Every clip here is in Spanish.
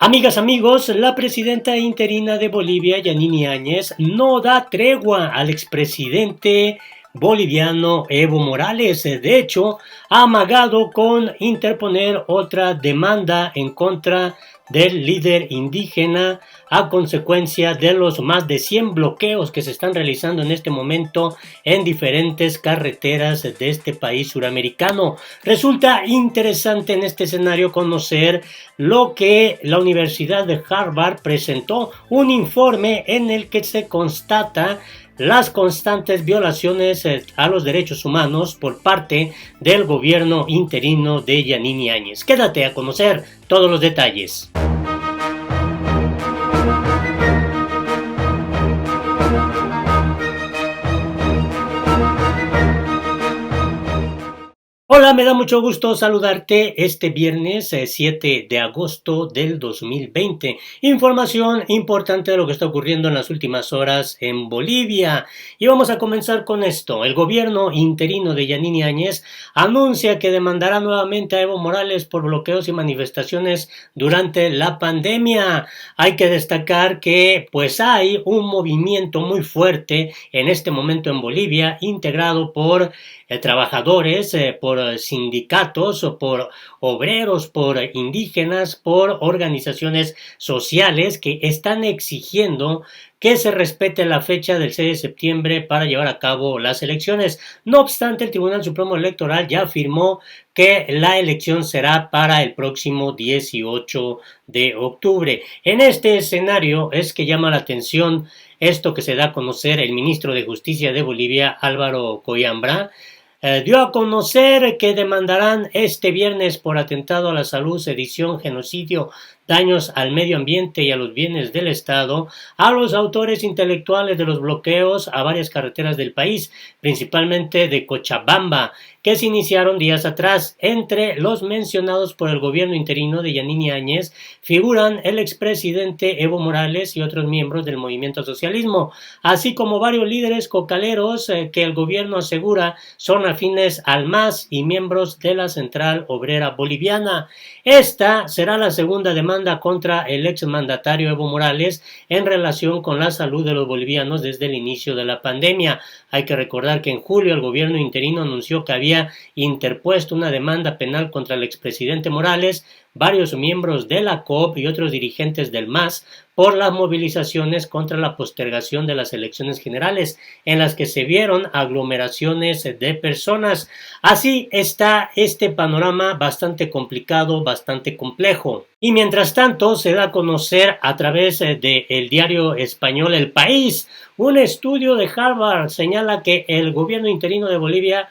Amigas, amigos, la presidenta interina de Bolivia, Yanine Áñez, no da tregua al expresidente boliviano Evo Morales. De hecho, ha amagado con interponer otra demanda en contra del líder indígena a consecuencia de los más de 100 bloqueos que se están realizando en este momento en diferentes carreteras de este país suramericano. Resulta interesante en este escenario conocer lo que la Universidad de Harvard presentó, un informe en el que se constata las constantes violaciones a los derechos humanos por parte del gobierno interino de Yanine Áñez. Quédate a conocer todos los detalles. Hola, me da mucho gusto saludarte este viernes 7 de agosto del 2020. Información importante de lo que está ocurriendo en las últimas horas en Bolivia. Y vamos a comenzar con esto. El gobierno interino de Yanine Áñez anuncia que demandará nuevamente a Evo Morales por bloqueos y manifestaciones durante la pandemia. Hay que destacar que pues hay un movimiento muy fuerte en este momento en Bolivia, integrado por trabajadores, por sindicatos, o por obreros, por indígenas, por organizaciones sociales que están exigiendo que se respete la fecha del 6 de septiembre para llevar a cabo las elecciones. No obstante, el Tribunal Supremo Electoral ya afirmó que la elección será para el próximo 18 de octubre. En este escenario es que llama la atención esto que se da a conocer el ministro de Justicia de Bolivia, Álvaro Coyambra, dio a conocer que demandarán este viernes por atentado a la salud, sedición, genocidio, daños al medio ambiente y a los bienes del Estado a los autores intelectuales de los bloqueos a varias carreteras del país, principalmente de Cochabamba, que se iniciaron días atrás. Entre los mencionados por el gobierno interino de Yanine Áñez figuran el expresidente Evo Morales y otros miembros del movimiento socialismo, así como varios líderes cocaleros que el gobierno asegura son afines al MAS y miembros de la Central Obrera Boliviana. Esta será la segunda demanda contra el exmandatario Evo Morales en relación con la salud de los bolivianos desde el inicio de la pandemia. Hay que recordar que en julio el gobierno interino anunció que había interpuesto una demanda penal contra el expresidente Morales, varios miembros de la COP y otros dirigentes del MAS por las movilizaciones contra la postergación de las elecciones generales, en las que se vieron aglomeraciones de personas. Así está este panorama bastante complicado, bastante complejo. Y mientras tanto se da a conocer a través del diario español El País, un estudio de Harvard señala que el gobierno interino de Bolivia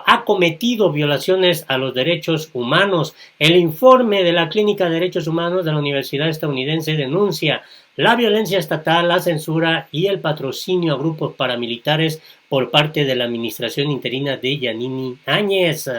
ha cometido violaciones a los derechos humanos. El informe de la Clínica de Derechos Humanos de la Universidad Estadounidense denuncia la violencia estatal, la censura y el patrocinio a grupos paramilitares por parte de la administración interina de Yanine Áñez.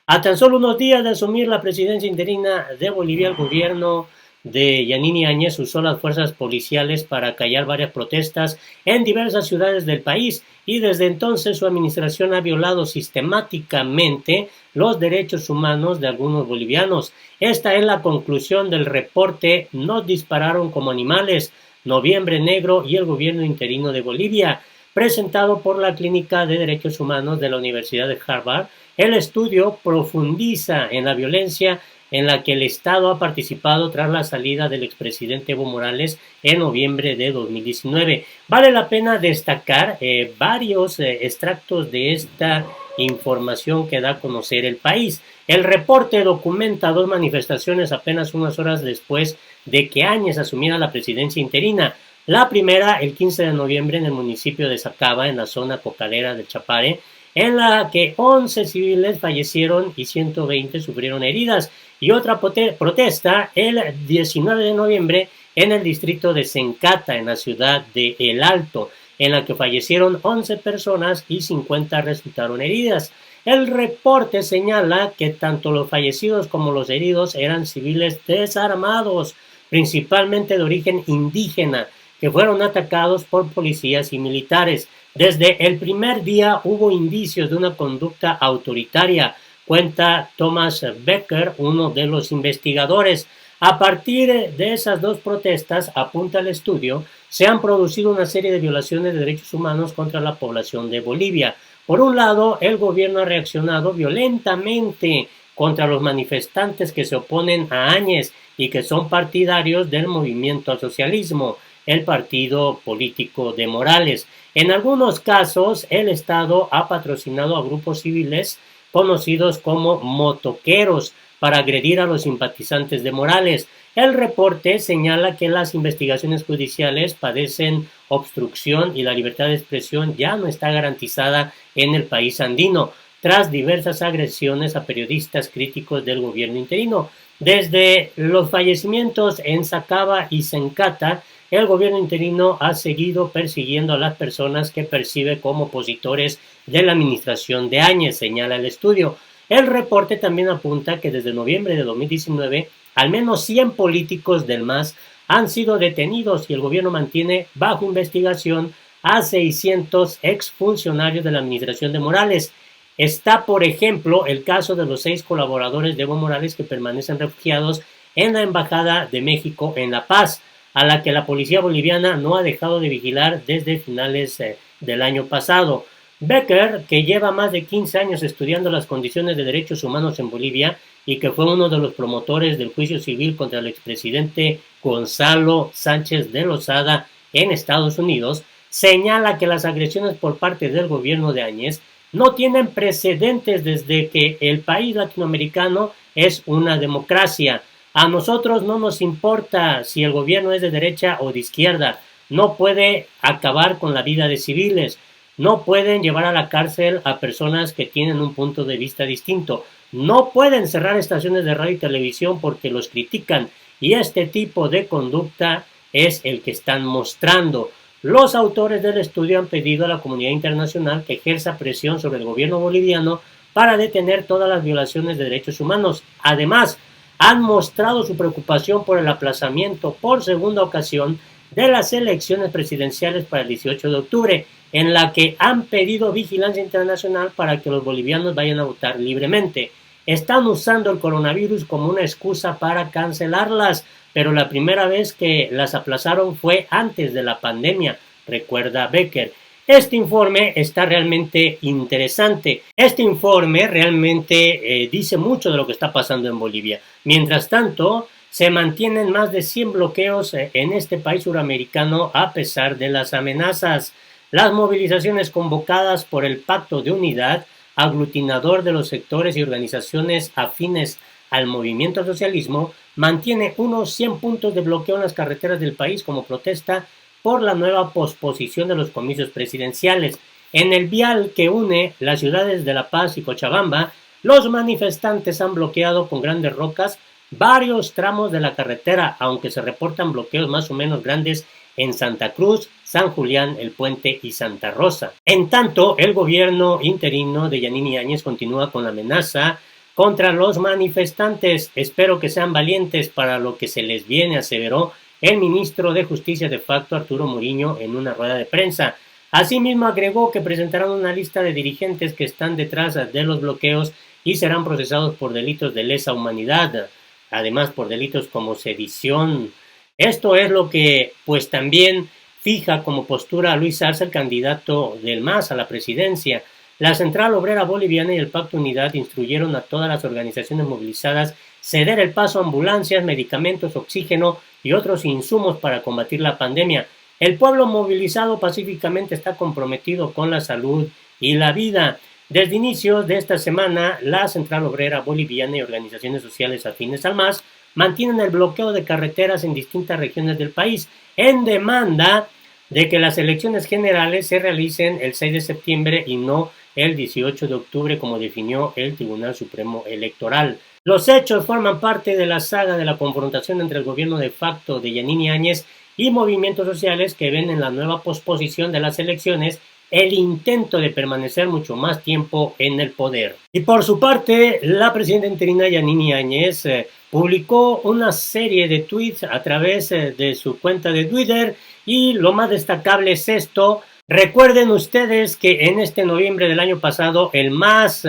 A tan solo unos días de asumir la presidencia interina de Bolivia, el gobierno de Yanine Áñez usó las fuerzas policiales para acallar varias protestas en diversas ciudades del país y desde entonces su administración ha violado sistemáticamente los derechos humanos de algunos bolivianos. Esta es la conclusión del reporte Nos dispararon como animales, Noviembre Negro y el gobierno interino de Bolivia, presentado por la Clínica de Derechos Humanos de la Universidad de Harvard. El estudio profundiza en la violencia en la que el Estado ha participado tras la salida del expresidente Evo Morales en noviembre de 2019. Vale la pena destacar varios extractos de esta información que da a conocer El País. El reporte documenta dos manifestaciones apenas unas horas después de que Áñez asumiera la presidencia interina. La primera, el 15 de noviembre, en el municipio de Sacaba, en la zona cocalera del Chapare, en la que 11 civiles fallecieron y 120 sufrieron heridas, y otra protesta el 19 de noviembre en el distrito de Sencata, en la ciudad de El Alto, en la que fallecieron 11 personas y 50 resultaron heridas. El reporte señala que tanto los fallecidos como los heridos eran civiles desarmados, principalmente de origen indígena, que fueron atacados por policías y militares. Desde el primer día hubo indicios de una conducta autoritaria, cuenta Thomas Becker, uno de los investigadores. A partir de esas dos protestas, apunta el estudio, se han producido una serie de violaciones de derechos humanos contra la población de Bolivia. Por un lado, el gobierno ha reaccionado violentamente contra los manifestantes que se oponen a Áñez y que son partidarios del movimiento al socialismo, el partido político de Morales. En algunos casos, el Estado ha patrocinado a grupos civiles conocidos como motoqueros para agredir a los simpatizantes de Morales. El reporte señala que las investigaciones judiciales padecen obstrucción y la libertad de expresión ya no está garantizada en el país andino, tras diversas agresiones a periodistas críticos del gobierno interino. Desde los fallecimientos en Sacaba y Sencata, el gobierno interino ha seguido persiguiendo a las personas que percibe como opositores de la administración de Áñez, señala el estudio. El reporte también apunta que desde noviembre de 2019, al menos 100 políticos del MAS han sido detenidos y el gobierno mantiene bajo investigación a 600 exfuncionarios de la administración de Morales. Está, por ejemplo, el caso de los 6 colaboradores de Evo Morales que permanecen refugiados en la Embajada de México en La Paz, a la que la policía boliviana no ha dejado de vigilar desde finales del año pasado. Becker, que lleva más de 15 años estudiando las condiciones de derechos humanos en Bolivia y que fue uno de los promotores del juicio civil contra el expresidente Gonzalo Sánchez de Lozada en Estados Unidos, señala que las agresiones por parte del gobierno de Áñez no tienen precedentes desde que el país latinoamericano es una democracia. A nosotros no nos importa si el gobierno es de derecha o de izquierda, no puede acabar con la vida de civiles, no pueden llevar a la cárcel a personas que tienen un punto de vista distinto, no pueden cerrar estaciones de radio y televisión porque los critican y este tipo de conducta es el que están mostrando. Los autores del estudio han pedido a la comunidad internacional que ejerza presión sobre el gobierno boliviano para detener todas las violaciones de derechos humanos. Además, han mostrado su preocupación por el aplazamiento por segunda ocasión de las elecciones presidenciales para el 18 de octubre, en la que han pedido vigilancia internacional para que los bolivianos vayan a votar libremente. Están usando el coronavirus como una excusa para cancelarlas, pero la primera vez que las aplazaron fue antes de la pandemia, recuerda Becker. Este informe está realmente interesante. Este informe realmente dice mucho de lo que está pasando en Bolivia. Mientras tanto, se mantienen más de 100 bloqueos en este país suramericano a pesar de las amenazas. Las movilizaciones convocadas por el Pacto de Unidad, aglutinador de los sectores y organizaciones afines al movimiento al socialismo, mantiene unos 100 puntos de bloqueo en las carreteras del país como protesta por la nueva posposición de los comicios presidenciales. En el vial que une las ciudades de La Paz y Cochabamba, los manifestantes han bloqueado con grandes rocas varios tramos de la carretera, aunque se reportan bloqueos más o menos grandes en Santa Cruz, San Julián, El Puente y Santa Rosa. En tanto, el gobierno interino de Yanine Áñez continúa con la amenaza contra los manifestantes. Espero que sean valientes para lo que se les viene, aseveró el ministro de Justicia de facto, Arturo Murillo, en una rueda de prensa. Asimismo, agregó que presentarán una lista de dirigentes que están detrás de los bloqueos y serán procesados por delitos de lesa humanidad, además por delitos como sedición. Esto es lo que, pues, también fija como postura a Luis Arce, el candidato del MAS a la presidencia. La Central Obrera Boliviana y el Pacto Unidad instruyeron a todas las organizaciones movilizadas ceder el paso a ambulancias, medicamentos, oxígeno y otros insumos para combatir la pandemia. El pueblo movilizado pacíficamente está comprometido con la salud y la vida. Desde inicios de esta semana, la Central Obrera Boliviana y organizaciones sociales afines al MAS mantienen el bloqueo de carreteras en distintas regiones del país en demanda de que las elecciones generales se realicen el 6 de septiembre y no el 18 de octubre como definió el Tribunal Supremo Electoral. Los hechos forman parte de la saga de la confrontación entre el gobierno de facto de Yanine Áñez y movimientos sociales que ven en la nueva posposición de las elecciones el intento de permanecer mucho más tiempo en el poder. Y por su parte, la presidenta interina Yanine Áñez publicó una serie de tweets a través de su cuenta de Twitter y lo más destacable es esto. Recuerden ustedes que en este noviembre del año pasado el MAS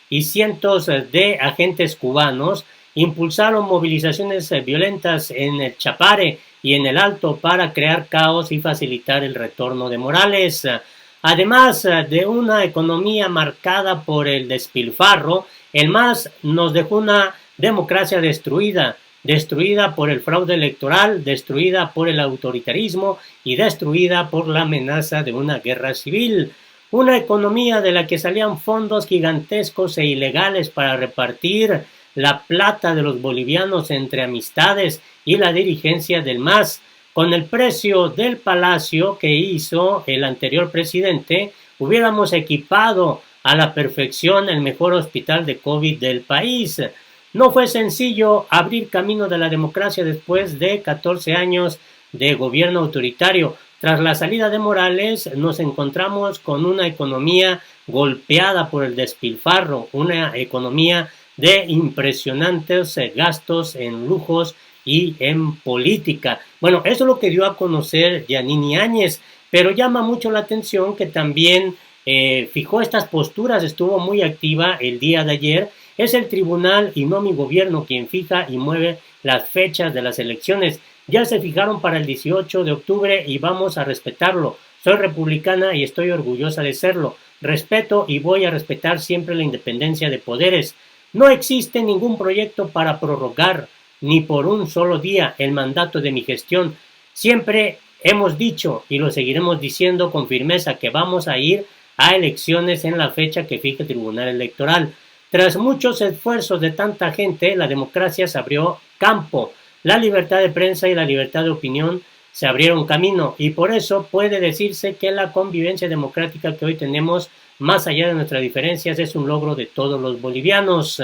y cientos de agentes cubanos impulsaron movilizaciones violentas en el Chapare y en el Alto para crear caos y facilitar el retorno de Morales. Además de una economía marcada por el despilfarro, el MAS nos dejó una democracia destruida, destruida por el fraude electoral, destruida por el autoritarismo y destruida por la amenaza de una guerra civil. Una economía de la que salían fondos gigantescos e ilegales para repartir la plata de los bolivianos entre amistades y la dirigencia del MAS. Con el precio del palacio que hizo el anterior presidente, hubiéramos equipado a la perfección el mejor hospital de COVID del país. No fue sencillo abrir camino de la democracia después de 14 años de gobierno autoritario. Tras la salida de Morales, nos encontramos con una economía golpeada por el despilfarro, una economía de impresionantes gastos en lujos y en política. Bueno, eso es lo que dio a conocer Yanine Áñez, pero llama mucho la atención que también fijó estas posturas, estuvo muy activa el día de ayer. Es el tribunal y no mi gobierno quien fija y mueve las fechas de las elecciones. Ya se fijaron para el 18 de octubre y vamos a respetarlo. Soy republicana y estoy orgullosa de serlo. Respeto y voy a respetar siempre la independencia de poderes. No existe ningún proyecto para prorrogar ni por un solo día el mandato de mi gestión. Siempre hemos dicho y lo seguiremos diciendo con firmeza que vamos a ir a elecciones en la fecha que fije el Tribunal Electoral. Tras muchos esfuerzos de tanta gente, la democracia se abrió campo. La libertad de prensa y la libertad de opinión se abrieron camino y por eso puede decirse que la convivencia democrática que hoy tenemos, más allá de nuestras diferencias, es un logro de todos los bolivianos.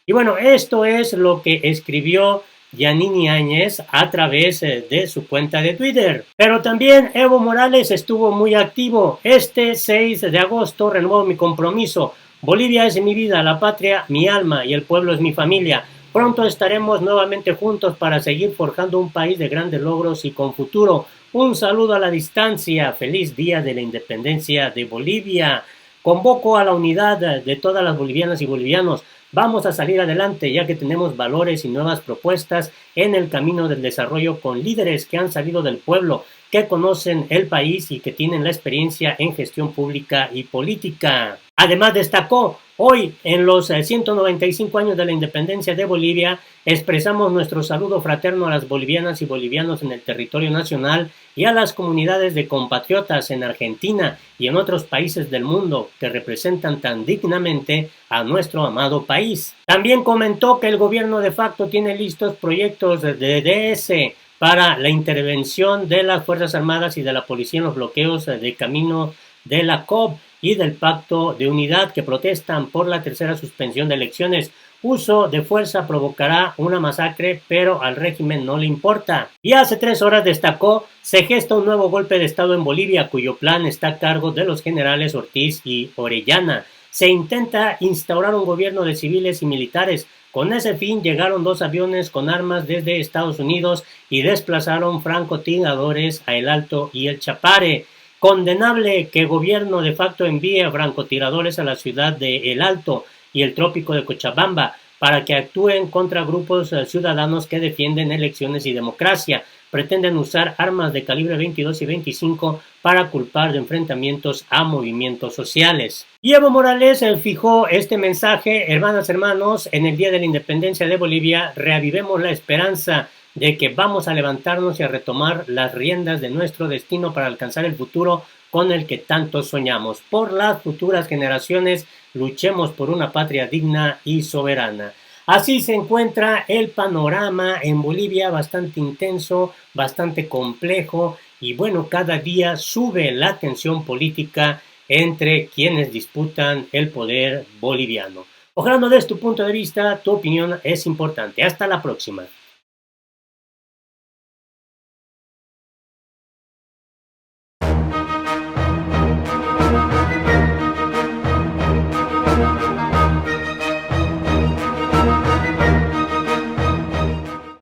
Y bueno, esto es lo que escribió Yanine Áñez a través de su cuenta de Twitter. Pero también Evo Morales estuvo muy activo. Este 6 de agosto renovó mi compromiso. Bolivia es mi vida, la patria, mi alma y el pueblo es mi familia. Pronto estaremos nuevamente juntos para seguir forjando un país de grandes logros y con futuro. Un saludo a la distancia. Feliz Día de la Independencia de Bolivia. Convoco a la unidad de todas las bolivianas y bolivianos. Vamos a salir adelante ya que tenemos valores y nuevas propuestas en el camino del desarrollo con líderes que han salido del pueblo, que conocen el país y que tienen la experiencia en gestión pública y política. Además destacó, hoy en los 195 años de la independencia de Bolivia, expresamos nuestro saludo fraterno a las bolivianas y bolivianos en el territorio nacional y a las comunidades de compatriotas en Argentina y en otros países del mundo que representan tan dignamente a nuestro amado país. También comentó que el gobierno de facto tiene listos proyectos de DS para la intervención de las Fuerzas Armadas y de la Policía en los bloqueos de camino de la COP y del Pacto de Unidad que protestan por la tercera suspensión de elecciones. Uso de fuerza provocará una masacre, pero al régimen no le importa. Y hace 3 horas destacó, se gesta un nuevo golpe de Estado en Bolivia, cuyo plan está a cargo de los generales Ortiz y Orellana. Se intenta instaurar un gobierno de civiles y militares. Con ese fin llegaron 2 aviones con armas desde Estados Unidos y desplazaron francotiradores a El Alto y El Chapare. Condenable que el gobierno de facto envíe a francotiradores a la ciudad de El Alto y el trópico de Cochabamba para que actúen contra grupos ciudadanos que defienden elecciones y democracia. Pretenden usar armas de calibre 22 y 25 para culpar de enfrentamientos a movimientos sociales. Y Evo Morales fijó este mensaje: hermanas, hermanos, en el Día de la Independencia de Bolivia, reavivemos la esperanza de que vamos a levantarnos y a retomar las riendas de nuestro destino para alcanzar el futuro con el que tanto soñamos. Por las futuras generaciones, luchemos por una patria digna y soberana. Así se encuentra el panorama en Bolivia, bastante intenso, bastante complejo, y bueno, cada día sube la tensión política entre quienes disputan el poder boliviano. Ojalá no des tu punto de vista, tu opinión es importante. Hasta la próxima.